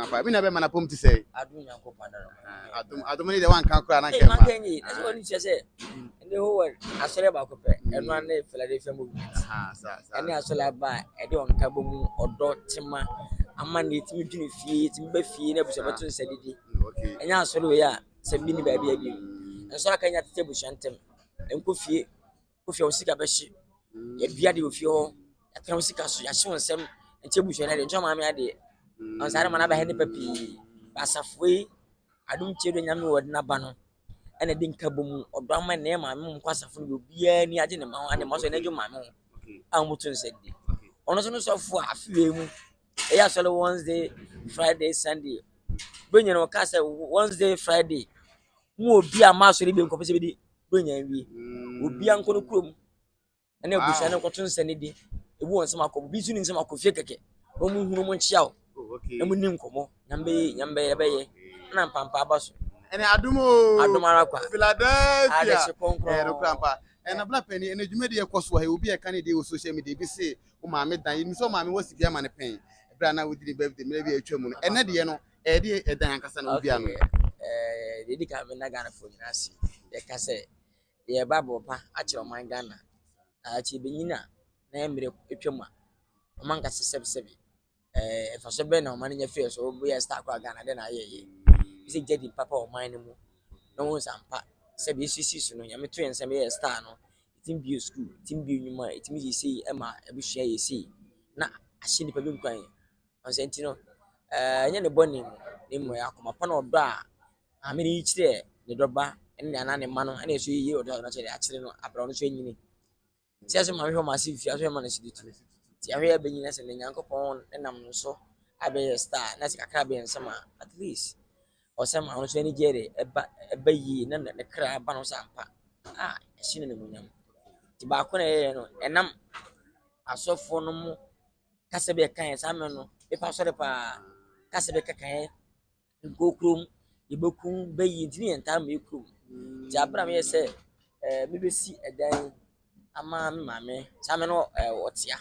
Papa, we never man a pump to say. Adum Yanko Padaro. I don't need the one can cry and I Hey, man, can't. that's what he says. And the whole world, I saw about Cope, and one day Philadelphia movement. And I saw like by a don Kaboom or Dot Tima. A man need to do feet, be feet, and said it. And I saw ya, said Minnie baby. And so I can at the table shantem. And Kufi was sick of a ship. Yet be a few. I can see us, I saw some and table shed and John Mamma idea. On Saramana by Henry Pepe. As a way, I don't cheer the young word Nabano. And I didn't kabum or brown my name, my mum was a fool, be any agent and the most energy my mum. I'm what to say. Honestly, so far, I feel yes, Wednesday, Friday, Sunday. Bring your castle Wednesday, Friday. More be a master living capacity. Bring ye would be Uncle Crum. And there will be Shannon Cotton Sandy. It won't some of busy in some of Kofika. Woman shout. And we name Como, Yambe, and I'm Pampa Basso. And Adumo, Philadelphia, Grandpa, and a black penny, and a media cost where he will be a candidate with social media. Be say, Mamma, you saw Mammy was the German pain. Brana would deliver the maybe a chum, and at the end, Eddie, a Dancasan will be a Did come in Nagana for Nasi, the Casse, the Babu, actual my Ghana, Chibina, named Pipuma, among us 7. If I said Ben or money in your face, or we are stuck with Ghana, then I hear. Is it getting papa or mine? No one's unpacked. Said this is no, I'm a train, some year star. No, it's in view school, it's in view, it's me, you see, Emma, every share you see. Now, I see the people crying. I said, you know, the bonny, name where I come upon or bra. I mean, each day, the dropper, and the anonymous man, and it's you or not actually a brown training. Says my home, I see if you have managed to do it. I have been in the young upon, and I'm so I be a star, that's a cabin and summer, at least. Or some house any jerry, a bay, none of the crab, banos ampa. Ah, a synonym. Tobacco, and I saw for no more. Cassabe can, salmon, if I saw the pa Cassabeca can go room, you book bay in time you cool. Jabram, yes, say, maybe see a day, a mammy, salmon or what's ya.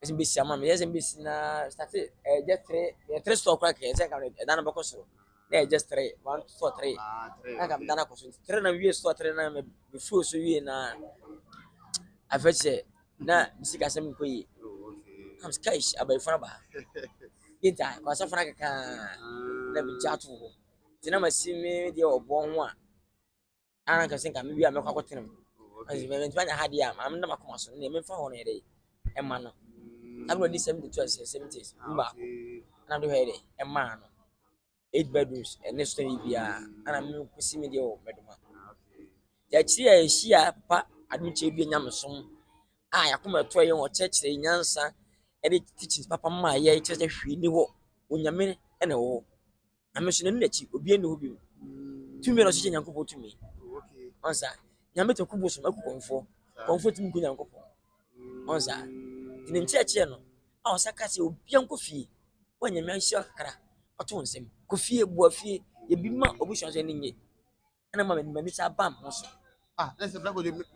It's be some yes, and be started just 3 store crackers, a dana bocoso. They just 3, 1, 2, 3. I have done a question. 3 of years, 3 before so you and I fetch it. Now, Mr. Cassam, I'm scared about Fraba. Get I was a franca. Let me chat to the number see me, the old born one. I can think maybe I'm not cotton. As you I had yam, I'm not a commotion, name for 1 day. A man. I'm ready 70s. And I'm ready. A man. 8 bedrooms and next to me, and I'm see me the old madam. That she pa admit you being Yamason. I come a 2 or church in Yansa, and it teaches Papa my yeah, it is a free new when you're minute and all. I'm mentioning that you will be a new 2 minutes in Yanko to me. Answer Yamito Kubus, comforting good uncle. Answer in church, our Sakasi will be uncle fee when you mention Otunse Kofi Bofi, ye bima obushon ni ana mama ni mamisa bam so let's black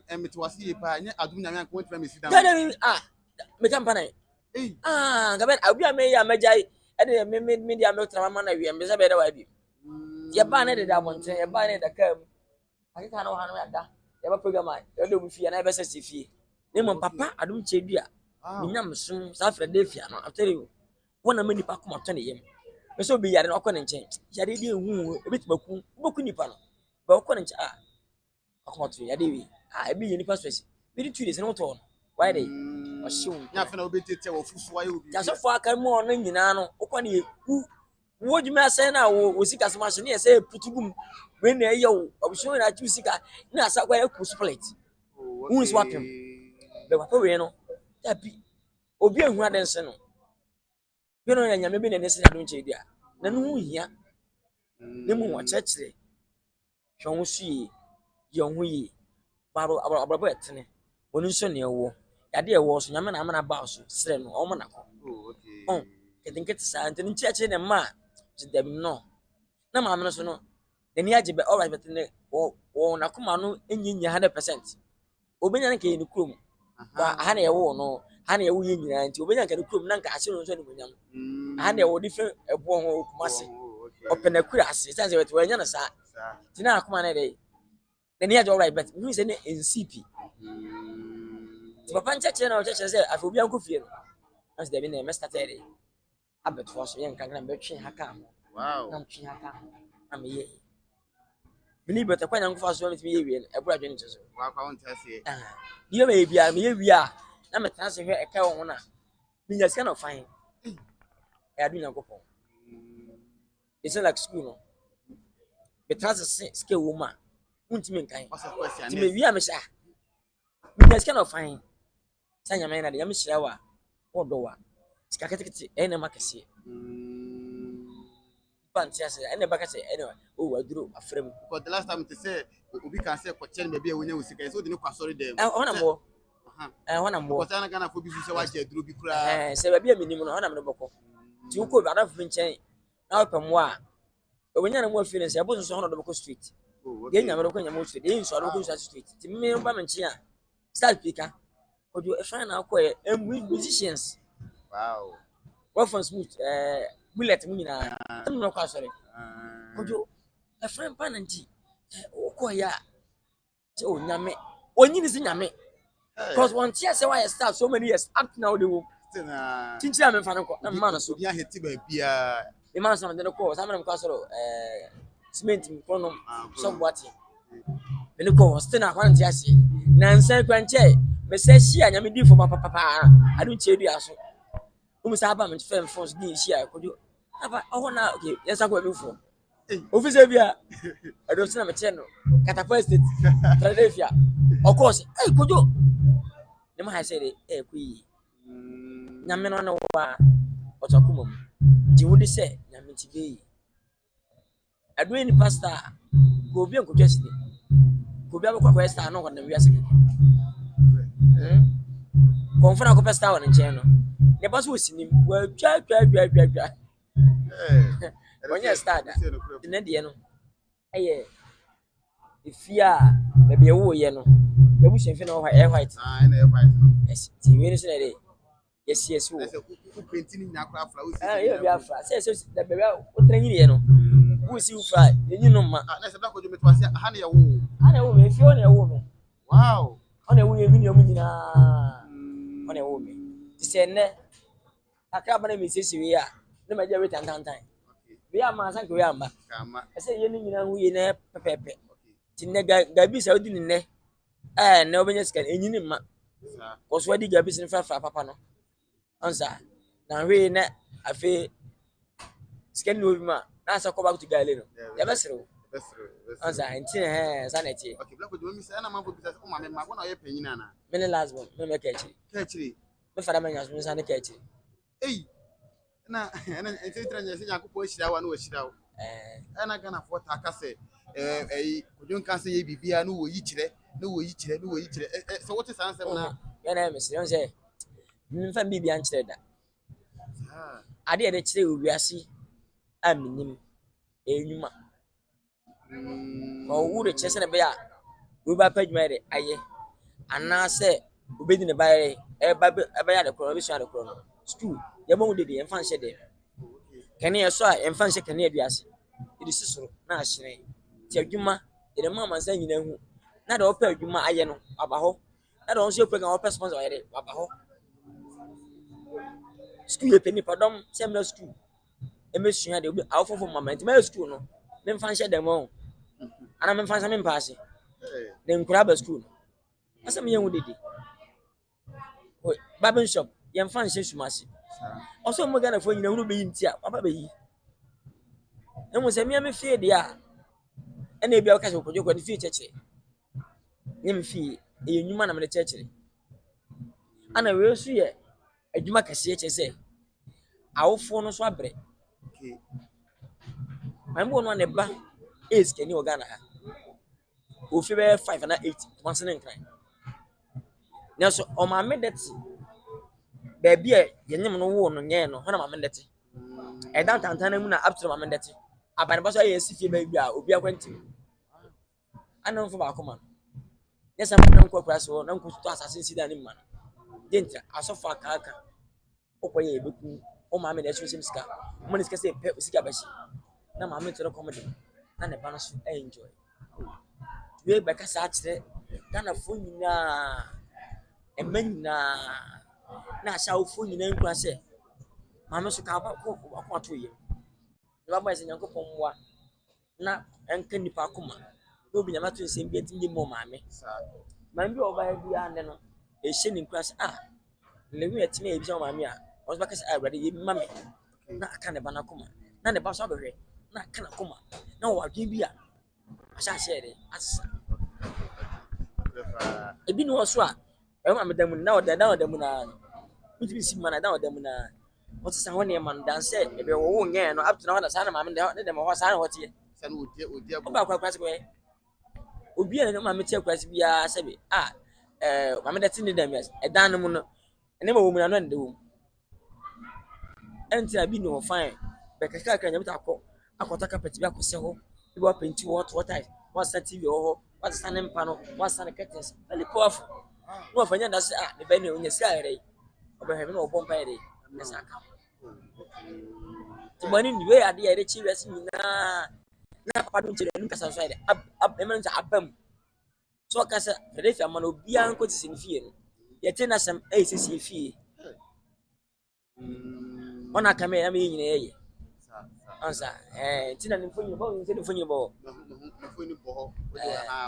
and it was here by Adum Yaman went from Miss me campaign gaben abi ame ya majai e de me dia me tra mama na wi me se be da wa bi ye ba na de da bonte ye ba na da kam akika na wa na da ye ba program ye do bu fi na be se si fi ne mo papa adum chedua ni nyam so sa Philadelphia no after you wona mani pa kuma to ne yem so be yare no ko ne nchen yare di hu ebetimaku boku nipa no ba ko ne nchen akoma to yare wi ebi ye nipa stress be di 2 days no to no why dey o shiw nya fa na obetete wo fufu ayo bi ya so fo aka mo no nyina no ko ne ku wo dwuma ase na wo sika so maso ne ese putugum we na ye wo obso na chu sika na asa kwa ku split hu so apem be kwa we no ya bi obi ehu adense no you know nyame bi na nesi na don chedi a na no hia ne mu wa chechire hwe ho sui ye ho yi baro abrabo etene wonu so ne ewo yade ewo so nyame na amana ba so sire no o mana ko ketinket sa ntene chechire ne ma ti dem no na ma amana so no ni agye be all right but ne wo na kuma no enyinya 100% obenya ne ke ni krom wa ha na ewo no ha na ɛwo yɛ nyinaa nti obɛnya nka ne kurom na nka ahye no nso ne munyam ha na ɛwɔ different ɛboɔ ho Kumasi ɔpɛ na kura ase sɛ sɛ wɔanya no saa nti na akoma no dɛ na ne yɛ all right but mehu sɛ ne NCP nti papa nkyɛkyerɛ na ɔkyɛkyerɛ sɛ afei obi ankɔ fie no na sɛ dabi na ɛmɛstart ɛde abɛtoa so yɛ nkankra mbɛtwe ha ka ho na mtwe ha ka ho na meyɛ mini bɛtɛ kwa nyankofa so metumi yɛ wie no ɛbora dwene nto so deɛ meyɛ bia meyɛ wie a na metena se hwɛ ɛka wɔ ho na menya sika na ɔfan ɛyɛ ado Nyankopɔn it's like school no betena se sika wɔ mu a wontumi nkan nti mewie a mehyɛ a menya sika na ɔfan sɛ nyame na de nyame hyira wo a wɔdɔ wo a sika ketekete ɛyɛ na ma kɛseɛ fantastic ɛna baka sɛ ɛna o waduro afrem because the last time te say obi kan say ko chen bebe wonya usika so de ne kwasori dem honambo honambo because ana kana fo bi so wa je duro bi kura sɛ baabi a menim no honam no bɔkɔ ti wo ko bi adafo nkyɛn na opɛ mo a obonya na mo afiri sɛ ɛbo so hono do bɔkɔ street de nyame do ko nyame street de nso do ko street ti me ba me nkyɛn a start pika ojo e fine na akɔ musicians wow what for smooth bullet mu nyina temu no kwa sɔre ojo a friend pa nanti okɔ ya sɛ o nyame onyini si nyame because one tia sɛ why start so many years up now they will tinti am fa no kɔ na ma no so bia heti ba bia e ma so no de kɔ sa ma kwa sɔre cement mi kono so boate me ne kɔ still na kwa ntia se na nsan kwanche me sɛ hia nyame di fo papa adu nche dua so umusa aba me fɛn phones di hia kojo aba ɔhɔ na okay yɛsa kɔ before officer bia ado sina me kyɛ no Katapult State Philadelphia of course kojo ne ma ha sɛ de ko yi nyame no na wa ɔtɔkoma mu di wudi sɛ nyame ti be yi ado ni pastor ko obi nkotwa sini ko obi abakɔ kɔ star no kɔ na wiase konfona ko pastor wɔ ne nkyɛn no ne ba so osini wa twa onye start ne de no ɛyɛ efia baabi ɛwo yɛ no ebu hyefi na ɛyɛ white na ɛyɛ white no yes ti we no so na de yes wo ku painting ni nyakra afra wo si yɛ bi afra sɛ da baabi o tra nyini yɛ no wo si ufra enyi no ma na sɛ da ko jo meto ase ha na yɛ wo me fio na yɛ wo me wow ona wo yɛ bi ne mu nyina ona wo me ti sɛ ne akra ba na me sisi we a ne ma gya we tantantan we ama san ko we amba kama ɛsɛ yɛ ne nyina hu yɛ ne pepepe ti ne gabi sa odi ne na obenya sika enyi ne ma ko so adi gabi sin fra papa no ansa na we na afi sika ne obi ma na sa ko back to gale no ya besrew ansa enti sa na ti okay black ojo mi say na man fo bi say o ma me ma ko na ye panyin ana me ne last one me ka chiri me fara manya so sa ne ka chiri na enti tra nya se Nyankopɔ hyira wa na wa hyira wo na gana fo ta ka se ojo nka se ye bibia no wo yi kyerɛ so what is answer na ya na me se on say me fa bibia nkyerɛ da ade de kyerɛ owiase aminim enuma ko wo de kyerɛ se ne be ya wo ba padwuma de aye ana se obedi ne ba eba ya de kro bi so de kro no school ya mo de en fan hye de kene ye so a en fan hye kene aduase edi sisoro na ahyene ti adwuma de mama san nyina hu na de opa adwuma aye no aba ho na de onso program opa sponsor aye de aba ho school ye peni padom semna school emesua de awofofo mama nti ma school no me fan hye de mo ana me fan sa me mpaase de nkura ba school no asa me hu dede Babin shop yɛn fan hye sumase ɔso mo gana fo nyina hunu be yinti a papa be yi emu sɛ me fie de a ɛna ebi a ka sɛ kojo ko ne fie kyekye nyem fie enyuma na me kyekye ana we so yɛ adwuma kase kyekye sɛ awofo no so abrɛ okay mambo no ne ba is kani ogana ha ofi be 5 na 8 once ne nkran na so o ma me deti baabi a yenyem no wo no nye no hona ma me deti e dan tantana mu na aptro ma me deti abane ba so ye sifie baabi a obi akwanti ana mfo ba akoma yesa mo nan kwakura so nan kuto asase si da ne ma Gentle, asɔfo akaaka wokɔyɛ yɛbɛku wo maame na ɛhyɛ sika mo ne sika sɛ pɛ sika bɛhye na maame tɔrɔ kɔm de na ne ba no so enjoy wei bɛka saa kyerɛ Ghanafoɔ nyinaa ɛma nyinaa na ahyɛ awofoɔ nyinaa nkura sɛ maame so ka wakɔ ato yam na wabɔ sɛ Nyankopɔn mmoa na ɛnka nipa akoma na obi nyama to nsɛm bi atimi mu maame maame bi a ɔbaa biara ne no ɛhyɛ ne nkura sɛ lewi atimi a ebi sɛ maame a ɔso bɛka sɛ awurade yɛ ma me na aka ne ba no akoma na ne ba so abɛhwɛ na aka ne akoma na wɔ adwene bi a ahyɛ de asesa ebi ne wɔ so a ɛwɔ maame da mu na ɔda mu na wotumi si ma na da ɔda mu na wɔsesa hɔ nneɛma no dansɛ ebe wɔwo nyɛɛ no up to now na saa na maame ne dɛm hɔ saa na wɔteɛ sɛ no odia ɔba akwa sɛ kɔɛ obi a ne maame te akwa sɛ biara sɛ bi maame da te ne dɛm yɛs ɛdan no mu no ɛne ma wɔ mu na no ɛnde wɔ mu ɛnti na bi ne wɔ fine bɛkakra nyame ta akɔtɔ carpet bi akɔsɛ hɔ bi wɔ penti wɔ to tiles wɔsa TV wɔ hɔ wɔsa ne mpa no wɔsa ne curtains very powerful no wɔfa nya da sɛ ne bɛ ne onya sika yɛrɛ ɔbɛhwɛ me na ɔbɔ mpa yɛrɛ ɛsɛ aka tibani ni we ade yɛrɛ kyi wɛsi nyinaa na papa no kyerɛ no kasa so yɛrɛ ɛmɛ no abam so ɔkasa fɛdɛ fi ama no obiara nkɔ te sɛ ne fie no yɛte na sɛm ɛyɛ sisi fie ɔna aka mɛ ɛmɛ nyina yɛyɛ ansa tina ne mfonyi bɔ ne mfonyi bɔ mfonyi bɔ hɔ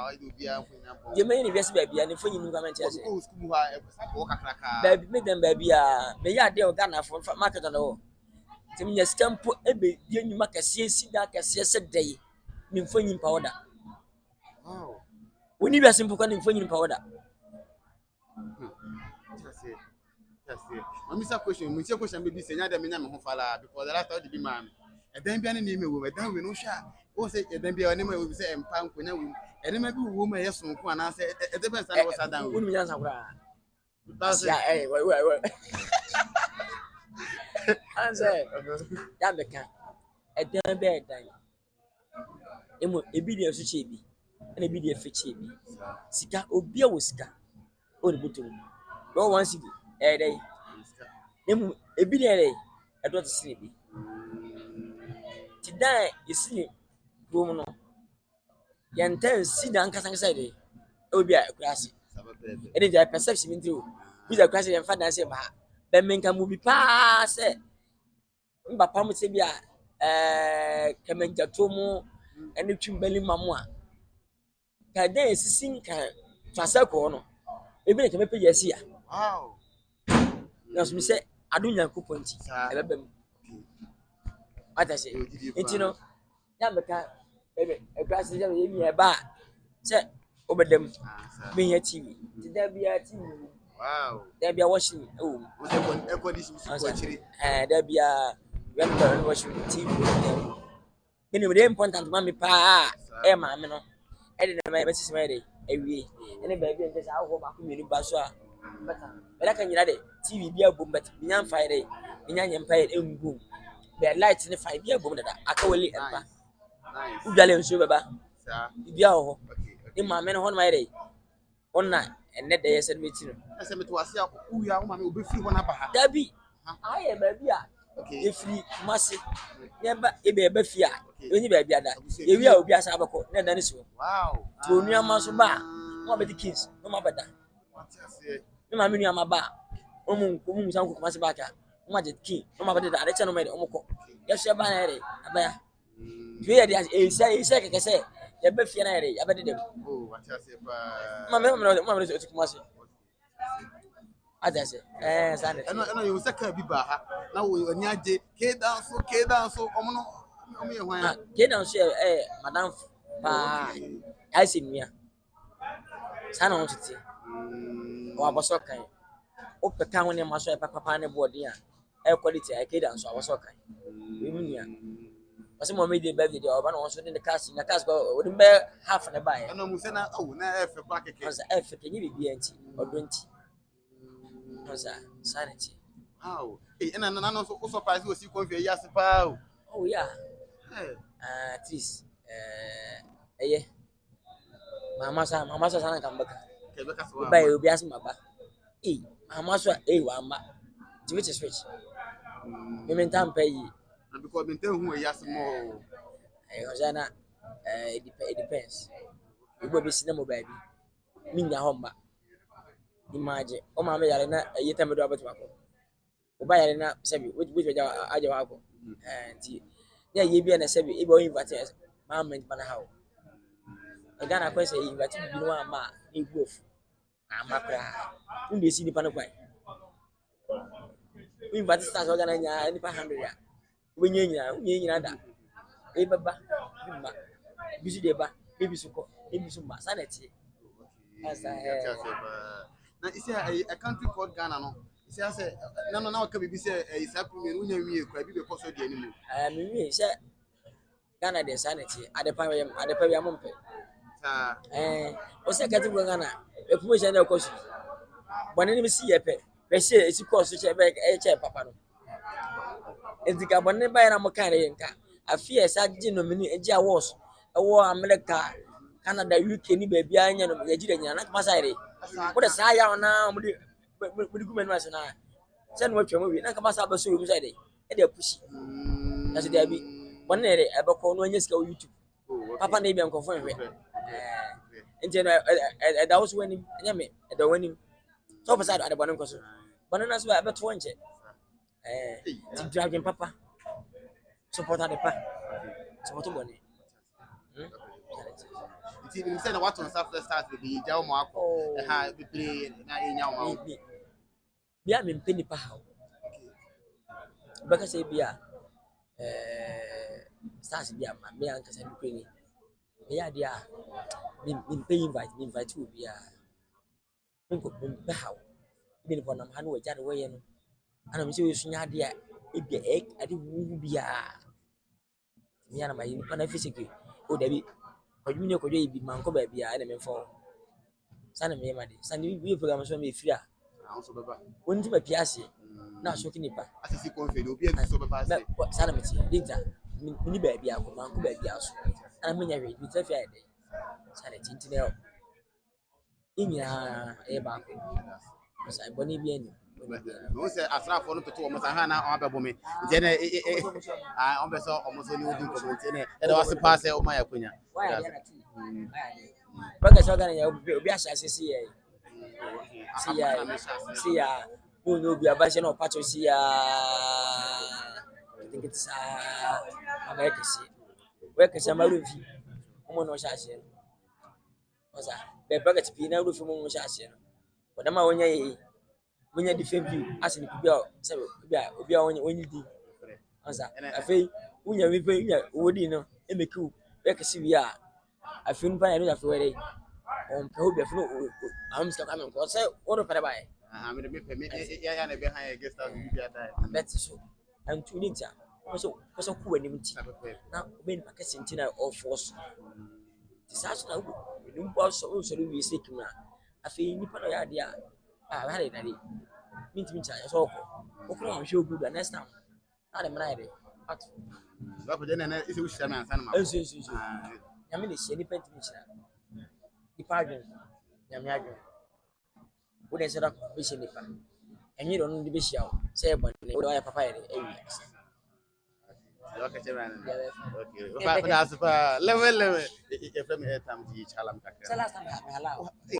ɔde obiara mfonyi bɔ yɛ mɛ ne biase baabi a ne mfonyi no kwame kyerɛ sɛ ko school ha bɔ kakraka baabi me dem baabi a me yɛ ade o Ghana fo market no wɔ tim nya sika mpo ebe die nyuma kɛseɛ sida kɛseɛ sɛ dɛy ne mfonyi powder wow woni biase mpo kwa ne mfonyi powder Mr. Question, Monsieur Question, maybe say that me ho fala because the last time be man. And then be an name we dan we no sha. O say then be an name we say empa nkonya we. And then maybe we ma yeso nko ana say e dey stand was dan we. Woni nyansa kura. That's ya Answer. Ya beka. E dan be dan. Emo ebi dey so che bi. Na ebi dey fe che bi. Sika obi a wo sika. O de butu. No one city. Dey. Emu ebi dey edo to sine bi. Ti dan isi room no. Yantan si dan kasa dey. Obi a akurase. Ene dey perception mi ntiwo. Bi da akurase dem fa dan se ba. Be menka mu bi pa se. Mba pa mu se bi a kemenjato mu ene twimbali mamu a. Ka dan sisi nka twasa ko no. Ebi ne kemepe yesi a. wow. Na so mi se adunya kuponti ebebem ata se enti no ya meka ebe ekwase ya mi eba se obedem me ya TV ti da bia TV Wow. Da bia washing o se ko dis mi ko chiri da bia when the washing TV ene me important ma me pa ma me no e de na me sisi me de ewie ene ba bia nte sa aho ba ko menu ba so a beta kan nyina de TV bia bom bet nya mfa de nya nya mpa engum the light ne fa bia bom dada akawali empa udwale nso beba sa bia ho e ma me no ho na ma de onna enne de yesa me ti no ese me to ase uya o ma me obe firi ho na ba ha dabi aye ba bia e firi mase ne ba e be ba fi a onyi ba bia da e wi a obi asa abako na da ne so wow to onu ama so ba mo ba di kids no ma bada me ma me nu ama ba omu san ko mase ba ka mo je kin no ma bada da ade che no me de omko ye hye ba na ere abaya dwe ye de e se keke se ye ba fi na ere ya bada dem oh what you say ba ma me o mase adase sane eno yo saka bi ba ha na wo ani age ke dan so omo no omo ye hwan ke dan so madam pa ai se nua sana on tete o aboso kan o peka ho ne ma so papa ne board ya quality ai ke dan so aboso kan e mu nua wase mo me dey birthday dey oba na won so dey cast na cast go o dey half na buy eno mu se na na efe kwa keke onza efe kenyi bibia nti odo nti onza sanity wow ena na no so surprise o si confia ya se pa o oh yeah at least eye mama sa sana kambaka ke be ka so ba obi asma ba amaso wamba which is which me time pay because me tell who yes more Ozana it depends. You go be cinema baby. Minya homba. Imagine. O ma me yare na yeta me do abeto ako. O ba yare na sebi which aja wako. Nti na ye bia na sebi e be invite ma man ha o. E ga na kwese invite bi no ama e gof. Ama kra. Unde si nipa no kwai. We invite stars organ nya nipa 100 ya. We nyenya da. E baba bimba. Bisu de ba, baby suko, baby sumba, sanity. As now you see a country called Ghana no. You see I say no now can be say is happy me unya wie kwa bi be koso de animu. Me say Ghana de sanity. Adepa we amompe. O say kati go Ghana. E promotion na koso. Bone ni si yepe. Be say esi koso che be che papa no. Ezika bone ba na mo kan re nka. Afie sa gi no mini eji awards. Ewo America, Canada, UK ni baby anya no Nigeria nya na kuma sai wo de sa ya na mo de gumen ma na se no atwa mo wi na kama sa ba so wi sai de e de pushi na se de abi won ne e be ko no anya sika YouTube papa na e bi an ko fo hwe enti no e da wo so wani nya me e da wani so pa sai de bono ko so bono na so e be to nche ti dragon papa support the pa support boni It's even said what on South start with the Jaumo ha be na enya bia me mpeni pa ha baka say bia stars bia ma me anka say kwani me ya dia me invite you bia nko be ha bi ni bonam ha no wa jare we no ana me say we sunya dia e bia ade wu bia me ana mai pa na fisiki o dabi Kwadwini kwadwe ibi manko ba bia na me fo sana me ma de sana bi program so me free a so baba wonti ba piase na so kini pa asisi konfedo obi en so baba say sana me ti dinta ni ba bia ko manko ba bia so ana me nya we bi tafi a de sana tinti ne o inya e ba ko so boni bi ani no say asrafo no peto omo sa ha na o abebo me nti na on be so omo so ni odi ko nti na e da wase pass e o ma yakonya baka so gana ya obi asase si ya no no obi abashe na opacho si ya think it's America si we ka sama rufi omo no shashe oza be baka tipi na rufi mo shashe no ma wonya yi wonya different view as ni bia se obi a wonyi di oza afei wonya we pe wonya wodi no emeku we ka si wi a afei npa ya no afei we dey on pe obi afei no am ska kam ko se wono pere bae me pe me ya na be han guest house bi bia dai bet so and to ninja so ku wani mti na obi npa ka sentina of force disaster na wo npo so so wi se kima afei nipa no ya de a ha de dare minti cha so ko okro am hwe ogu da next time na de mra ide at ba ko je na ise wo shira na ansa na ma eso nyame le sie nipa ntimi chira nipa adwen nyame adwen wo de se da ko be sie nipa enyi do no de be hia wo se e bone wo de ya papa ide ewi okay okay ba da super level e from e tam ji chalam kakra sala sama hala